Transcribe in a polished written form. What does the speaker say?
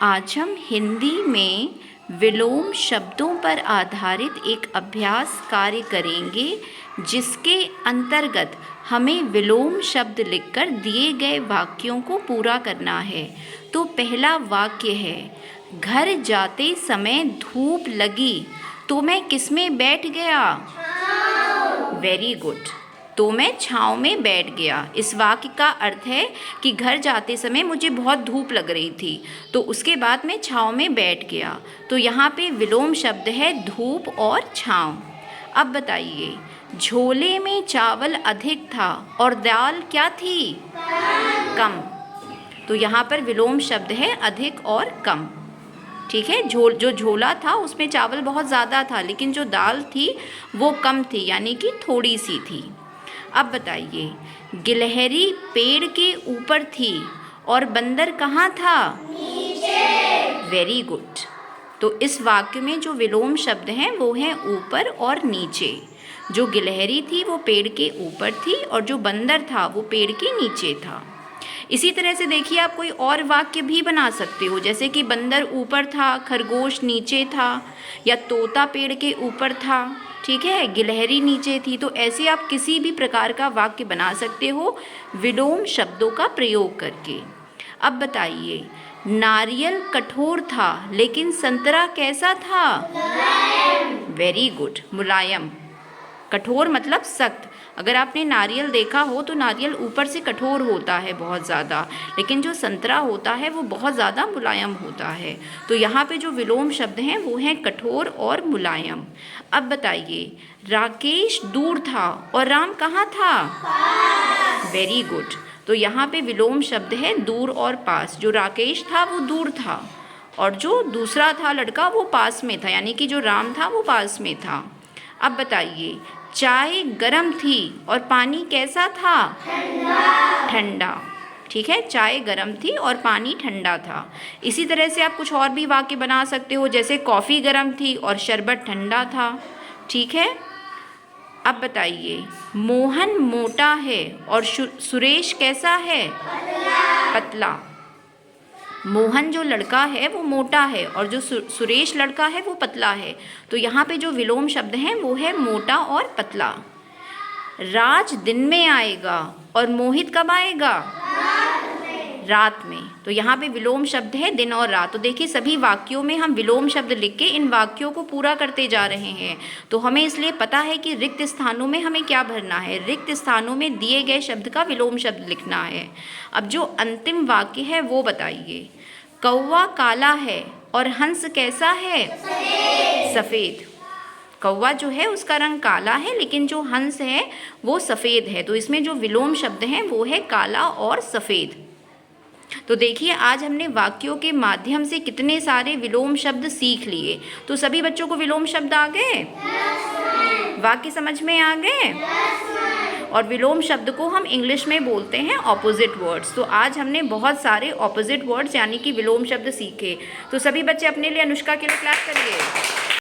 आज हम हिंदी में विलोम शब्दों पर आधारित एक अभ्यास कार्य करेंगे, जिसके अंतर्गत हमें विलोम शब्द लिखकर दिए गए वाक्यों को पूरा करना है। तो पहला वाक्य है, घर जाते समय धूप लगी तो मैं किसमें बैठ गया? Very good. तो मैं छाँव में बैठ गया। इस वाक्य का अर्थ है कि घर जाते समय मुझे बहुत धूप लग रही थी, तो उसके बाद मैं छाँव में बैठ गया। तो यहाँ पे विलोम शब्द है धूप और छाँव। अब बताइए, झोले में चावल अधिक था और दाल क्या थी? कम। तो यहाँ पर विलोम शब्द है अधिक और कम। ठीक है, जो झोला था उसमें चावल बहुत ज़्यादा था, लेकिन जो दाल थी वो कम थी, यानी कि थोड़ी सी थी। अब बताइए, गिलहरी पेड़ के ऊपर थी और बंदर कहाँ था? नीचे। Very good. तो इस वाक्य में जो विलोम शब्द हैं वो हैं ऊपर और नीचे। जो गिलहरी थी वो पेड़ के ऊपर थी और जो बंदर था वो पेड़ के नीचे था। इसी तरह से देखिए, आप कोई और वाक्य भी बना सकते हो, जैसे कि बंदर ऊपर था, खरगोश नीचे था, या तोता पेड़ के ऊपर था। ठीक है, गिलहरी नीचे थी। तो ऐसे आप किसी भी प्रकार का वाक्य बना सकते हो विलोम शब्दों का प्रयोग करके। अब बताइए, नारियल कठोर था लेकिन संतरा कैसा था? मुलायम। वेरी गुड, मुलायम। कठोर मतलब सख्त। अगर आपने नारियल देखा हो तो नारियल ऊपर से कठोर होता है बहुत ज़्यादा, लेकिन जो संतरा होता है वो बहुत ज़्यादा मुलायम होता है। तो यहाँ पे जो विलोम शब्द हैं वो हैं कठोर और मुलायम। अब बताइए, राकेश दूर था और राम कहाँ था? पास। Very good. तो यहाँ पे विलोम शब्द है दूर और पास। जो राकेश था वो दूर था और जो दूसरा था लड़का वो पास में था, यानी कि जो राम था वो पास में था। अब बताइए, चाय गरम थी और पानी कैसा था? ठंडा। ठंडा। ठीक है, चाय गरम थी और पानी ठंडा था। इसी तरह से आप कुछ और भी वाक्य बना सकते हो, जैसे कॉफ़ी गरम थी और शरबत ठंडा था। ठीक है। अब बताइए, मोहन मोटा है और सुरेश कैसा है? पतला। मोहन जो लड़का है वो मोटा है और जो सुरेश लड़का है वो पतला है। तो यहाँ पे जो विलोम शब्द हैं वो है मोटा और पतला। राज दिन में आएगा और मोहित कब आएगा? रात में। तो यहाँ पे विलोम शब्द है दिन और रात। तो देखिए, सभी वाक्यों में हम विलोम शब्द लिख के इन वाक्यों को पूरा करते जा रहे हैं। तो हमें इसलिए पता है कि रिक्त स्थानों में हमें क्या भरना है। रिक्त स्थानों में दिए गए शब्द का विलोम शब्द लिखना है। अब जो अंतिम वाक्य है वो बताइए, कौवा काला है और हंस कैसा है? सफ़ेद। कौवा जो है उसका रंग काला है, लेकिन जो हंस है वो सफ़ेद है। तो इसमें जो विलोम शब्द हैं वो है काला और सफ़ेद। तो देखिए, आज हमने वाक्यों के माध्यम से कितने सारे विलोम शब्द सीख लिए। तो सभी बच्चों को विलोम शब्द आ गए? वाक्य समझ में आ गए? और विलोम शब्द को हम इंग्लिश में बोलते हैं ऑपोजिट वर्ड्स। तो आज हमने बहुत सारे ऑपोजिट वर्ड्स यानी कि विलोम शब्द सीखे। तो सभी बच्चे अपने लिए अनुष्का के लिए क्लैप करिए।